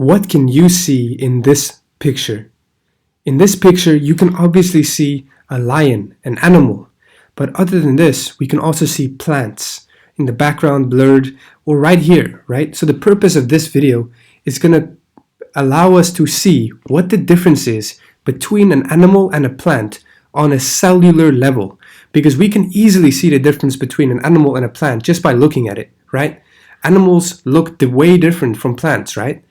what can you see in this picture? In this picture, you can obviously see a lion, an animal. But other than this, we can also see plants in the background blurred or right here, right? So the purpose of this video is going to allow us to see what the difference is between an animal and a plant on a cellular level, because we can easily see the difference between an animal and a plant just by looking at it, right? Animals look way different from plants, right?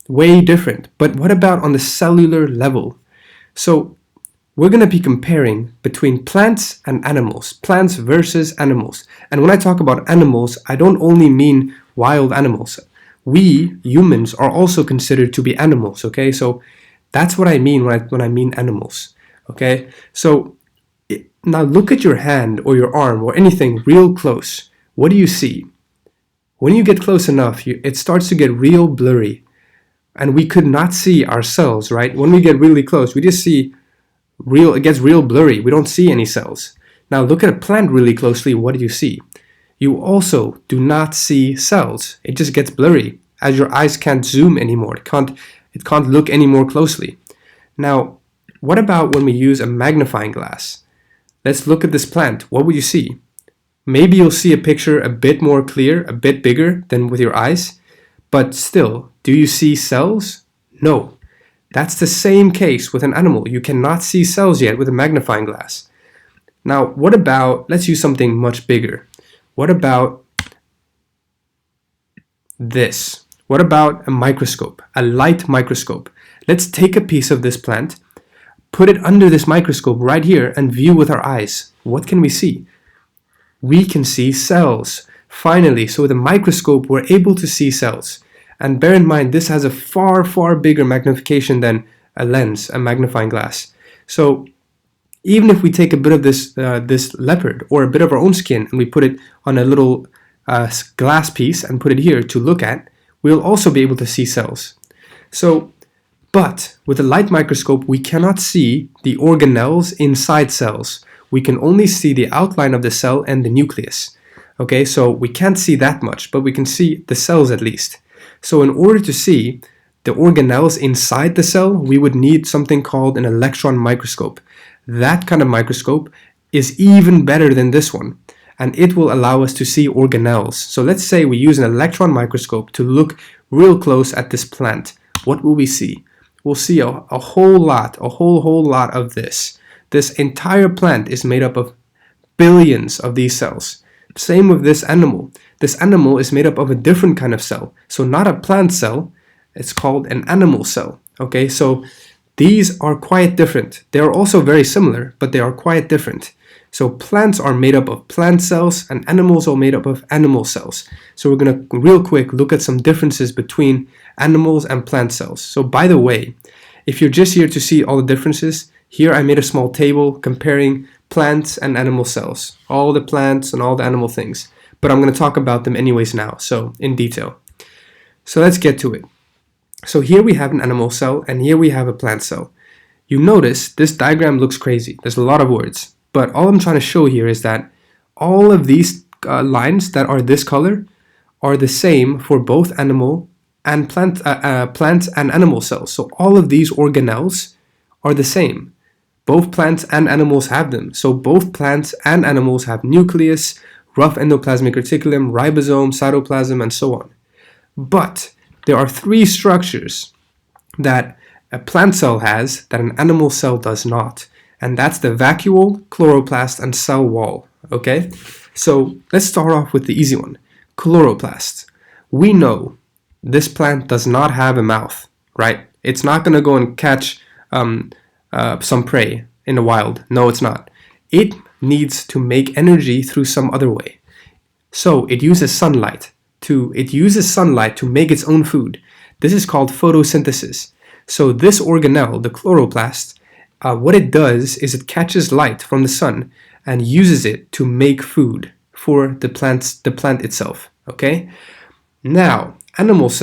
Way different. But what about on the cellular level? So we're going to be comparing between plants and animals, plants versus animals. And when I talk about animals, I don't only mean wild animals. We, humans, are also considered to be animals, okay? So that's what I mean when I mean animals, okay? So now look at your hand or your arm or anything real close. What do you see? When you get close enough, it starts to get real blurry. And we could not see our cells, right? When we get really close, we just see it gets real blurry. We don't see any cells. Now look at a plant really closely. What do you see? You also do not see cells. It just gets blurry as your eyes can't zoom anymore. It can't look any more closely. Now, what about when we use a magnifying glass? Let's look at this plant. What would you see? Maybe you'll see a picture a bit more clear, a bit bigger than with your eyes, but still, do you see cells? No. That's the same case with an animal. You cannot see cells yet with a magnifying glass. Now, what about, let's use something much bigger. What about this? What about a microscope, a light microscope? Let's take a piece of this plant, put it under this microscope right here and view with our eyes. What can we see? We can see cells. Finally, so with a microscope, we're able to see cells. And bear in mind, this has a far, far bigger magnification than a lens, a magnifying glass. So even if we take a bit of this leopard or a bit of our own skin and we put it on a little glass piece and put it here to look at, we'll also be able to see cells. So, but with a light microscope, we cannot see the organelles inside cells. We can only see the outline of the cell and the nucleus. Okay, so we can't see that much, but we can see the cells at least. So in order to see the organelles inside the cell, we would need something called an electron microscope. That kind of microscope is even better than this one, and it will allow us to see organelles. So let's say we use an electron microscope to look real close at this plant. What will we see? We'll see a whole lot of this. This entire plant is made up of billions of these cells. Same with this animal. This animal is made up of a different kind of cell. So not a plant cell, it's called an animal cell. Okay, so these are quite different. They are also very similar, but they are quite different. So plants are made up of plant cells and animals are made up of animal cells. So we're going to real quick look at some differences between animals and plant cells. So by the way, if you're just here to see all the differences, here I made a small table comparing plants and animal cells, all the plants and all the animal things. But I'm going to talk about them anyways now, so in detail. So let's get to it. So here we have an animal cell and here we have a plant cell. You notice this diagram looks crazy. There's a lot of words, but all I'm trying to show here is that all of these lines that are this color are the same for both animal and plants and animal cells. So all of these organelles are the same. Both plants and animals have them. So both plants and animals have nucleus, rough endoplasmic reticulum, ribosome, cytoplasm, and so on. But there are three structures that a plant cell has that an animal cell does not. And that's the vacuole, chloroplast, and cell wall. Okay? So let's start off with the easy one. Chloroplast. We know this plant does not have a mouth, right? It's not going to go and catch some prey in the wild. No, it's not. It needs to make energy through some other way. So it uses sunlight to make its own food. This is called photosynthesis. So this organelle, the chloroplast, what it does is it catches light from the sun and uses it to make food for the plant itself. Okay? Now, animals,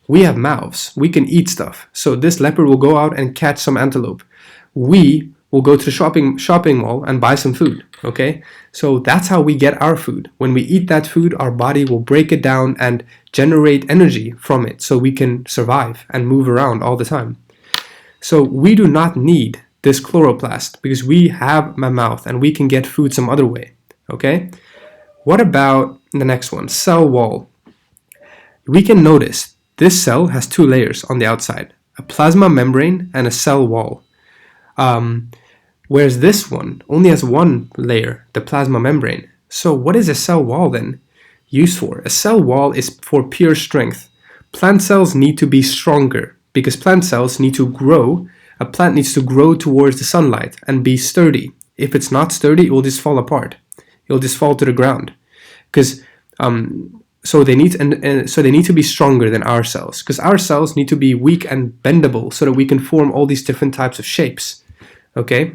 we have mouths. We can eat stuff. So this leopard will go out and catch some antelope. We will go to the shopping mall and buy some food. Okay, so that's how we get our food. When we eat that food, our body will break it down and generate energy from it so we can survive and move around all the time. So we do not need this chloroplast because we have a mouth and we can get food some other way. Okay, what about the next one, cell wall? We can notice this cell has two layers on the outside, a plasma membrane and a cell wall. Whereas this one only has one layer, the plasma membrane. So what is a cell wall then used for? A cell wall is for pure strength. Plant cells need to be stronger because plant cells need to grow. A plant needs to grow towards the sunlight and be sturdy. If it's not sturdy, it will just fall apart. It will just fall to the ground. Because so they need to be stronger than our cells. Because our cells need to be weak and bendable so that we can form all these different types of shapes. Okay,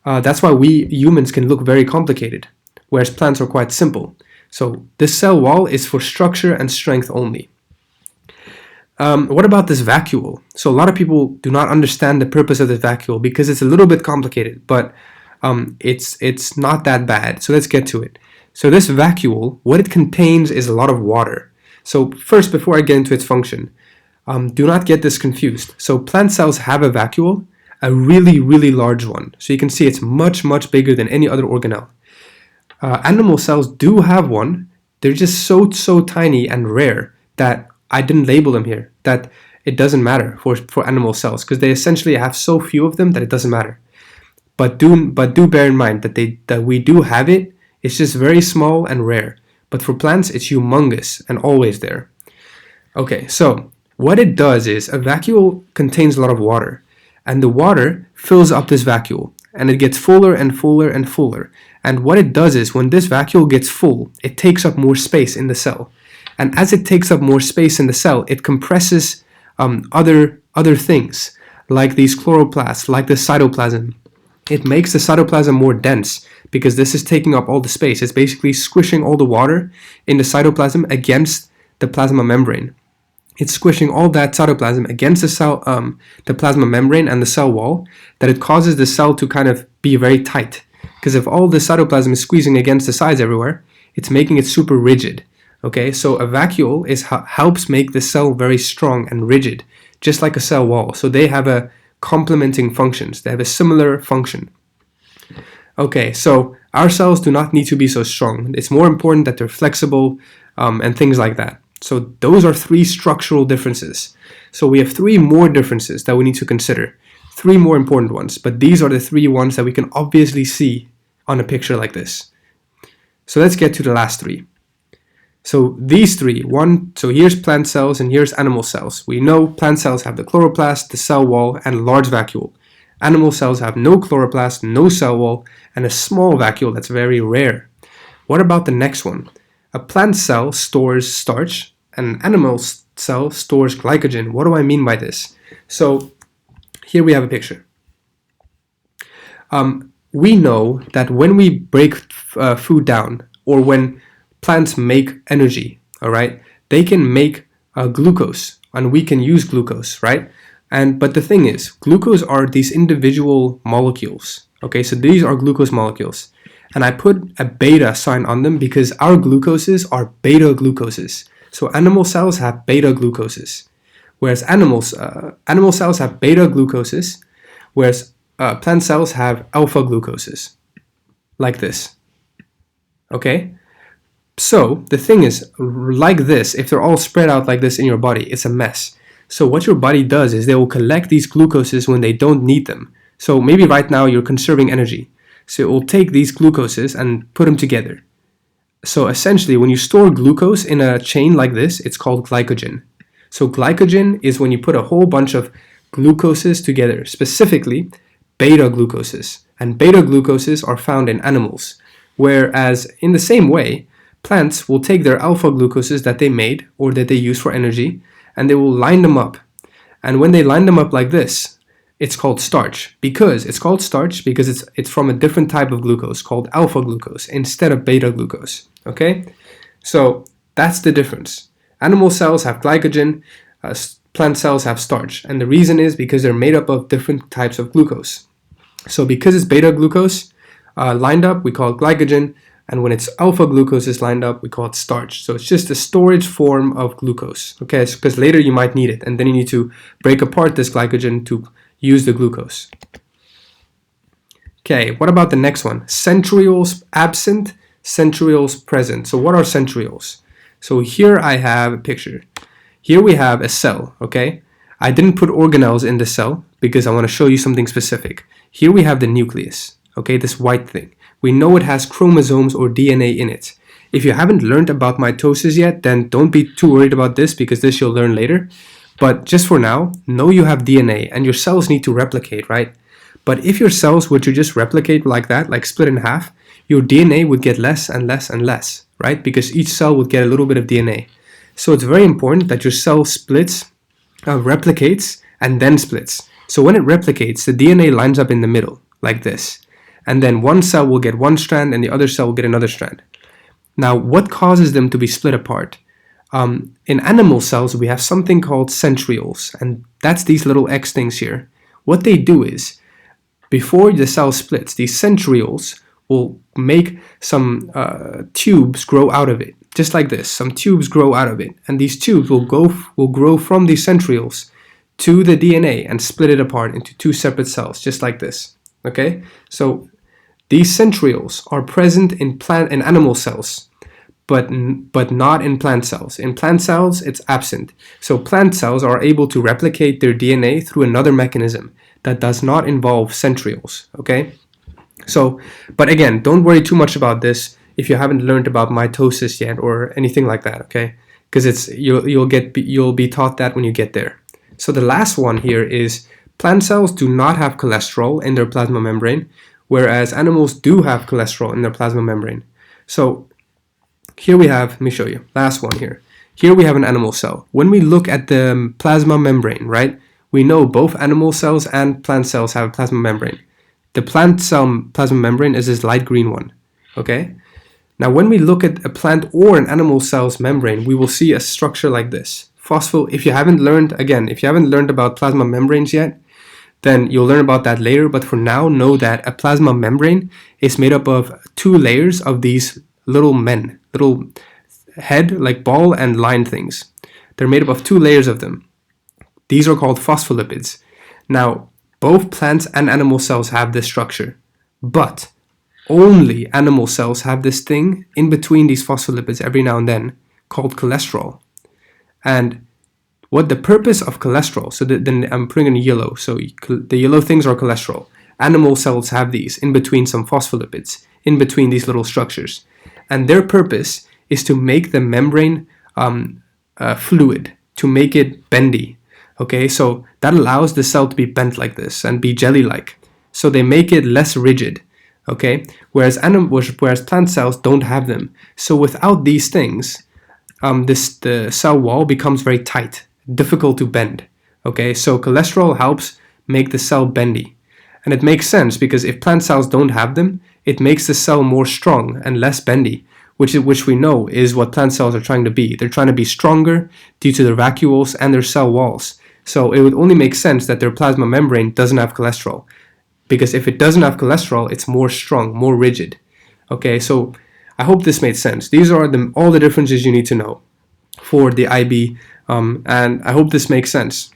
that's why we humans can look very complicated, whereas plants are quite simple. So this cell wall is for structure and strength only. What about this vacuole? So a lot of people do not understand the purpose of this vacuole because it's a little bit complicated, but it's not that bad. So let's get to it. So this vacuole, what it contains is a lot of water. So first, before I get into its function, do not get this confused. So plant cells have a vacuole, a really, really large one. So you can see it's much, much bigger than any other organelle. Animal cells do have one. They're just so tiny and rare that I didn't label them here, that it doesn't matter for animal cells because they essentially have so few of them that it doesn't matter. But do bear in mind that we do have it. It's just very small and rare. But for plants, it's humongous and always there. Okay, so what it does is a vacuole contains a lot of water. And the water fills up this vacuole and it gets fuller and fuller and fuller. And what it does is when this vacuole gets full, it takes up more space in the cell. And as it takes up more space in the cell, it compresses other things like these chloroplasts, like the cytoplasm. It makes the cytoplasm more dense because this is taking up all the space. It's basically squishing all the water in the cytoplasm against the plasma membrane. It's squishing all that cytoplasm against the plasma membrane and the cell wall, that it causes the cell to kind of be very tight. Because if all the cytoplasm is squeezing against the sides everywhere, it's making it super rigid. Okay, so a vacuole helps make the cell very strong and rigid, just like a cell wall. So they have a complementing functions. They have a similar function. Okay, so our cells do not need to be so strong. It's more important that they're flexible and things like that. So those are three structural differences. So we have three more differences that we need to consider. Three more important ones, but these are the three ones that we can obviously see on a picture like this. So let's get to the last three. So these three, so here's plant cells and here's animal cells. We know plant cells have the chloroplast, the cell wall, and large vacuole. Animal cells have no chloroplast, no cell wall, and a small vacuole that's very rare. What about the next one? A plant cell stores starch, and an animal cell stores glycogen. What do I mean by this? So here we have a picture. We know that when we break food down, or when plants make energy, all right, they can make glucose, and we can use glucose, right? But the thing is, glucose are these individual molecules. Okay, so these are glucose molecules. And I put a beta sign on them because our glucoses are beta glucoses. So animal cells have beta glucoses, whereas animal cells have beta glucoses, whereas plant cells have alpha glucoses, like this. Okay? So the thing is, like this, if they're all spread out like this in your body, it's a mess. So what your body does is they will collect these glucoses when they don't need them. So maybe right now you're conserving energy. So it will take these glucoses and put them together. So essentially, when you store glucose in a chain like this, it's called glycogen. So glycogen is when you put a whole bunch of glucoses together, specifically beta glucoses. And beta glucoses are found in animals. Whereas in the same way, plants will take their alpha glucoses that they made or that they use for energy, and they will line them up. And when they line them up like this, it's called starch. It's called starch because it's from a different type of glucose called alpha glucose instead of beta glucose. Okay? So that's the difference. Animal cells have glycogen, plant cells have starch. And the reason is because they're made up of different types of glucose. So because it's beta glucose, lined up, we call it glycogen, and when it's alpha glucose is lined up, we call it starch. So it's just a storage form of glucose, okay? Because later you might need it, and then you need to break apart this glycogen to use the glucose. Okay, what about the next one? Centrioles absent, centrioles present. So what are centrioles? So here I have a picture. Here we have a cell, okay? I didn't put organelles in the cell because I want to show you something specific. Here we have the nucleus, okay, this white thing. We know it has chromosomes or DNA in it. If you haven't learned about mitosis yet, then don't be too worried about this because this you'll learn later. But just for now, know you have DNA and your cells need to replicate, right? But if your cells were to just replicate like that, like split in half, your DNA would get less and less and less, right? Because each cell would get a little bit of DNA. So it's very important that your cell splits, replicates, and then splits. So when it replicates, the DNA lines up in the middle, like this. And then one cell will get one strand and the other cell will get another strand. Now, what causes them to be split apart? In animal cells, we have something called centrioles, and that's these little X things here. What they do is, before the cell splits, these centrioles will make some tubes grow out of it, just like this. Some tubes grow out of it, and these tubes will grow from these centrioles to the DNA and split it apart into two separate cells, just like this. Okay, so these centrioles are present in animal cells, but not in plant cells. In plant cells, it's absent. So plant cells are able to replicate their DNA through another mechanism that does not involve centrioles, okay? So, but again, don't worry too much about this if you haven't learned about mitosis yet or anything like that, okay? Because you'll be taught that when you get there. So the last one here is plant cells do not have cholesterol in their plasma membrane, whereas animals do have cholesterol in their plasma membrane. So here we have, let me show you, last one here. Here we have an animal cell. When we look at the plasma membrane, right, we know both animal cells and plant cells have a plasma membrane. The plant cell plasma membrane is this light green one, okay? Now when we look at a plant or an animal cell's membrane, we will see a structure like this. If you haven't learned about plasma membranes yet, then you'll learn about that later. But for now, know that a plasma membrane is made up of two layers of these little head, like ball and line things. They're made up of two layers of them. These are called phospholipids. Now, both plants and animal cells have this structure, but only animal cells have this thing in between these phospholipids every now and then called cholesterol. And what the purpose of cholesterol, so then I'm putting in yellow, so the yellow things are cholesterol. Animal cells have these in between some phospholipids, in between these little structures. And their purpose is to make the membrane fluid, to make it bendy. Okay, so that allows the cell to be bent like this and be jelly-like. So they make it less rigid. Okay, whereas plant cells don't have them. So without these things, the cell wall becomes very tight, difficult to bend. Okay, so cholesterol helps make the cell bendy. And it makes sense because if plant cells don't have them, it makes the cell more strong and less bendy, which we know is what plant cells are trying to be. They're trying to be stronger due to their vacuoles and their cell walls. So it would only make sense that their plasma membrane doesn't have cholesterol, because if it doesn't have cholesterol, it's more strong, more rigid. Okay, so I hope this made sense. These are all the differences you need to know for the IB, and I hope this makes sense.